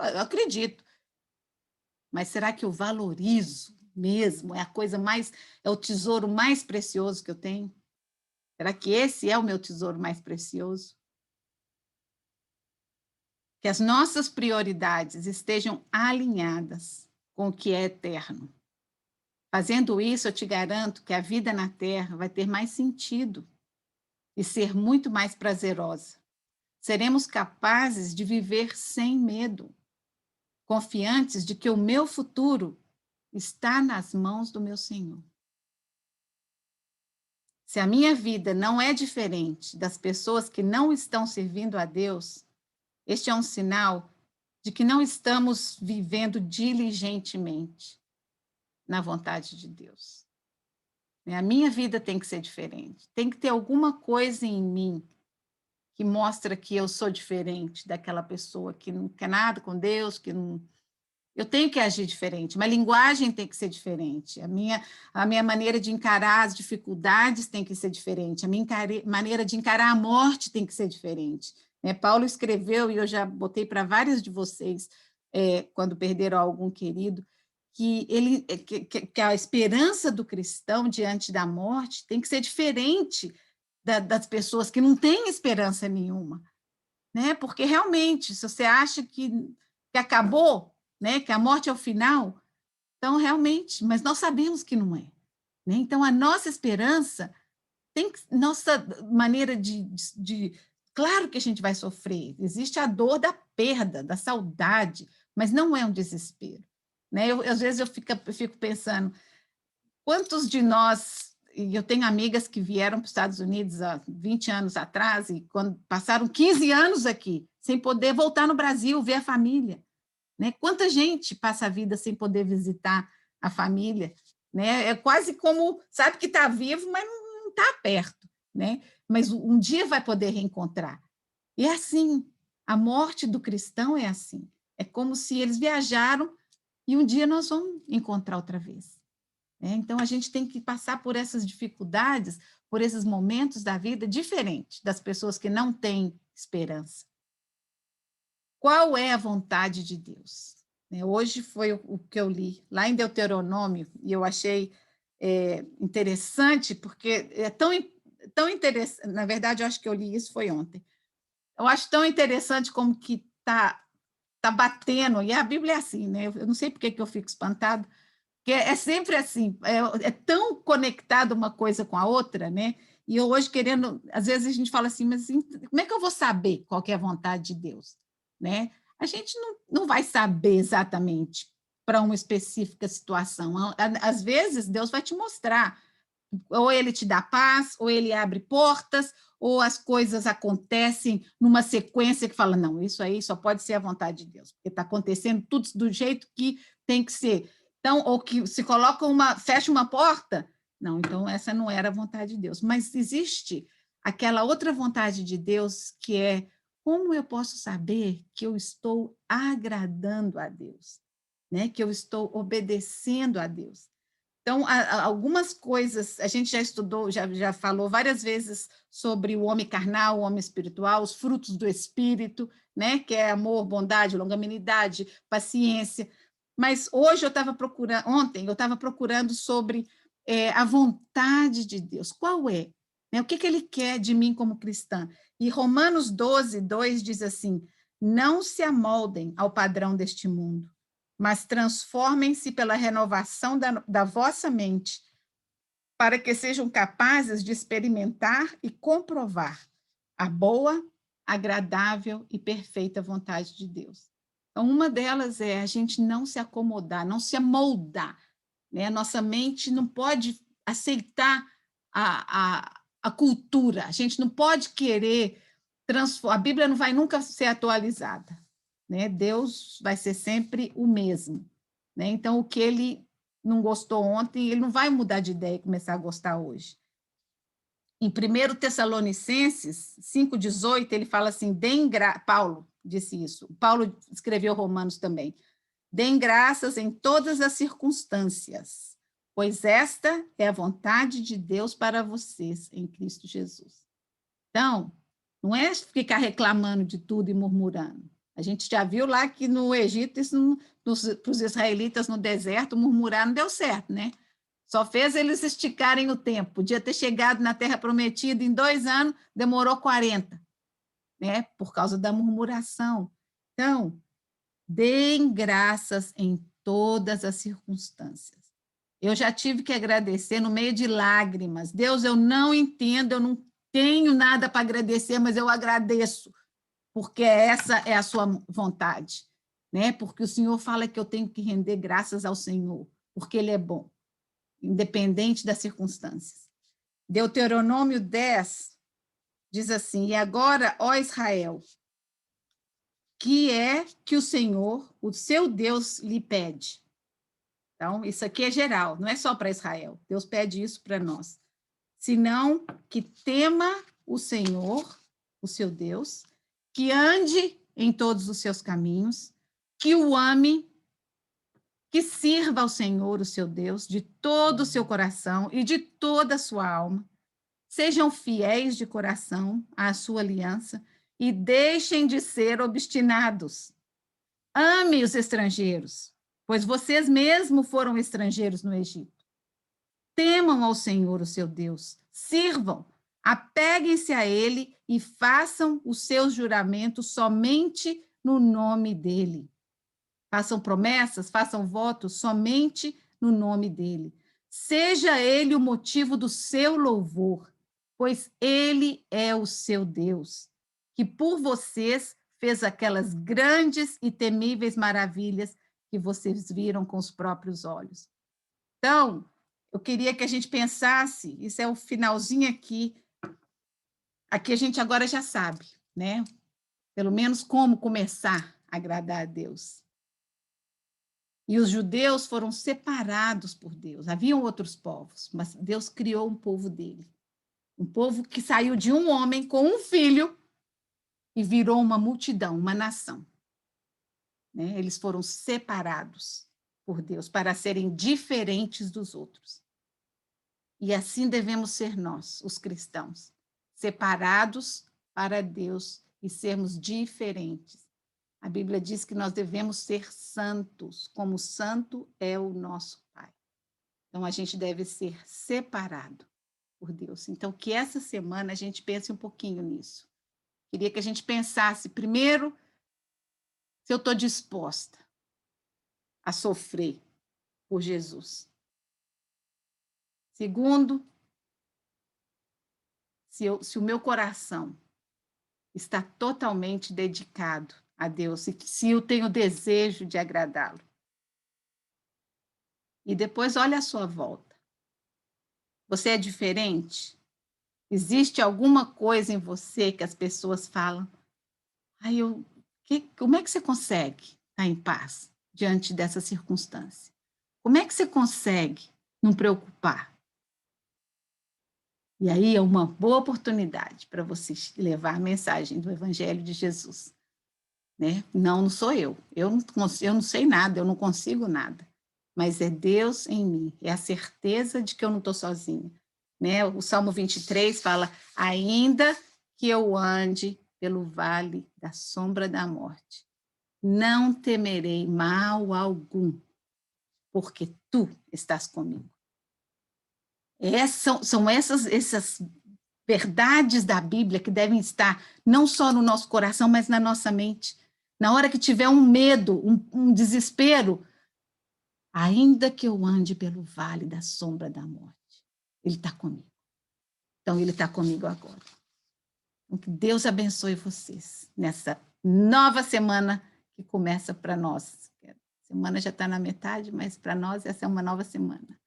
eu acredito. Mas será que eu valorizo mesmo? É a coisa mais, é o tesouro mais precioso que eu tenho? Será que esse é o meu tesouro mais precioso? Que as nossas prioridades estejam alinhadas com o que é eterno. Fazendo isso, eu te garanto que a vida na Terra vai ter mais sentido e ser muito mais prazerosa. Seremos capazes de viver sem medo, confiantes de que o meu futuro está nas mãos do meu Senhor. Se a minha vida não é diferente das pessoas que não estão servindo a Deus, este é um sinal de que não estamos vivendo diligentemente na vontade de Deus. A minha vida tem que ser diferente. Tem que ter alguma coisa em mim que mostra que eu sou diferente daquela pessoa que não quer nada com Deus, que não... Eu tenho que agir diferente, minha linguagem tem que ser diferente, a minha maneira de encarar as dificuldades tem que ser diferente, a minha maneira de encarar a morte tem que ser diferente. Paulo escreveu, e eu já botei para vários de vocês, quando perderam algum querido, que a esperança do cristão diante da morte tem que ser diferente das pessoas que não têm esperança nenhuma, né? Porque realmente, se você acha que acabou, né? Que a morte é o final, então realmente, mas nós sabemos que não é, né? Então a nossa esperança nossa maneira claro que a gente vai sofrer, existe a dor da perda, da saudade, mas não é um desespero, né? Às vezes eu fico pensando, quantos de nós, e eu tenho amigas que vieram para os Estados Unidos há 20 anos atrás, e quando passaram 15 anos aqui, sem poder voltar no Brasil, ver a família, né? Quanta gente passa a vida sem poder visitar a família, né? É quase como, sabe que está vivo, mas não está perto, né? Mas um dia vai poder reencontrar. E é assim, a morte do cristão é assim, é como se eles viajaram e um dia nós vamos encontrar outra vez. Então, a gente tem que passar por essas dificuldades, por esses momentos da vida diferentes das pessoas que não têm esperança. Qual é a vontade de Deus? Hoje foi o que eu li lá em Deuteronômio, e eu achei interessante, porque é tão interessante, na verdade, eu acho que eu li isso foi ontem. Eu acho tão interessante como que está batendo, e a Bíblia é assim, né? Eu não sei por que eu fico espantada, porque é sempre assim, é tão conectado uma coisa com a outra, né? E eu hoje querendo, às vezes a gente fala assim, mas como é que eu vou saber qual que é a vontade de Deus, né? A gente não vai saber exatamente para uma específica situação. Às vezes Deus vai te mostrar, ou ele te dá paz, ou ele abre portas, ou as coisas acontecem numa sequência que fala, não, isso aí só pode ser a vontade de Deus, porque está acontecendo tudo do jeito que tem que ser. Então, ou que se coloca fecha uma porta, não, então essa não era a vontade de Deus. Mas existe aquela outra vontade de Deus que é, como eu posso saber que eu estou agradando a Deus, né? Que eu estou obedecendo a Deus? Então, algumas coisas, a gente já estudou, já falou várias vezes sobre o homem carnal, o homem espiritual, os frutos do espírito, né? Que é amor, bondade, longanimidade, paciência. Mas hoje ontem eu estava procurando sobre a vontade de Deus. Qual é? O que ele quer de mim como cristã? E Romanos 12, 2 diz assim, não se amoldem ao padrão deste mundo, mas transformem-se pela renovação da vossa mente, para que sejam capazes de experimentar e comprovar a boa, agradável e perfeita vontade de Deus. Então, uma delas é a gente não se acomodar, não se amoldar, né? Nossa mente não pode aceitar a cultura, a gente não pode querer transformar, a Bíblia não vai nunca ser atualizada, né? Deus vai ser sempre o mesmo, né? Então, o que ele não gostou ontem, ele não vai mudar de ideia e começar a gostar hoje. Em 1 Tessalonicenses 5,18, ele fala assim, Paulo disse isso, Paulo escreveu Romanos também, deem graças em todas as circunstâncias, pois esta é a vontade de Deus para vocês em Cristo Jesus. Então, não é ficar reclamando de tudo e murmurando. A gente já viu lá que no Egito, para os israelitas no deserto, murmurar não deu certo, né? Só fez eles esticarem o tempo. Podia ter chegado na Terra Prometida em 2 anos, demorou 40, né? Por causa da murmuração. Então, deem graças em todas as circunstâncias. Eu já tive que agradecer no meio de lágrimas. Deus, eu não entendo, eu não tenho nada para agradecer, mas eu agradeço, porque essa é a sua vontade, né? Porque o Senhor fala que eu tenho que render graças ao Senhor, porque Ele é bom, independente das circunstâncias. Deuteronômio 10 diz assim, e agora, ó Israel, que é que o Senhor, o seu Deus, lhe pede? Então, isso aqui é geral, não é só para Israel. Deus pede isso para nós. Senão que tema o Senhor, o seu Deus, que ande em todos os seus caminhos, que o ame, que sirva ao Senhor, o seu Deus, de todo o seu coração e de toda a sua alma. Sejam fiéis de coração à sua aliança e deixem de ser obstinados. Ame os estrangeiros, pois vocês mesmos foram estrangeiros no Egito. Temam ao Senhor, o seu Deus, sirvam, apeguem-se a Ele e façam os seus juramentos somente no nome dEle. Façam promessas, façam votos somente no nome dEle. Seja Ele o motivo do seu louvor, pois Ele é o seu Deus, que por vocês fez aquelas grandes e temíveis maravilhas que vocês viram com os próprios olhos. Então, eu queria que a gente pensasse, isso é o finalzinho aqui, aqui a gente agora já sabe, né? Pelo menos como começar a agradar a Deus. E os judeus foram separados por Deus. Haviam outros povos, mas Deus criou um povo dele. Um povo que saiu de um homem com um filho e virou uma multidão, uma nação. Né? Eles foram separados por Deus para serem diferentes dos outros. E assim devemos ser nós, os cristãos, separados para Deus e sermos diferentes. A Bíblia diz que nós devemos ser santos, como santo é o nosso Pai. Então, a gente deve ser separado por Deus. Então, que essa semana a gente pense um pouquinho nisso. Queria que a gente pensasse, primeiro, se eu estou disposta a sofrer por Jesus. Segundo, se o meu coração está totalmente dedicado a Deus e se eu tenho desejo de agradá-lo. E depois olha a sua volta. Você é diferente? Existe alguma coisa em você que as pessoas falam? Como é que você consegue estar em paz diante dessa circunstância? Como é que você consegue não preocupar? E aí é uma boa oportunidade para você levar a mensagem do Evangelho de Jesus. Né? Não sou eu. Eu não sei nada, eu não consigo nada. Mas é Deus em mim, é a certeza de que eu não estou sozinha. Né? O Salmo 23 fala, ainda que eu ande pelo vale da sombra da morte, não temerei mal algum, porque tu estás comigo. São essas verdades da Bíblia que devem estar não só no nosso coração, mas na nossa mente. Na hora que tiver um medo, um desespero, ainda que eu ande pelo vale da sombra da morte, Ele está comigo. Então, Ele está comigo agora. Então, que Deus abençoe vocês nessa nova semana que começa para nós. A semana já está na metade, mas para nós essa é uma nova semana.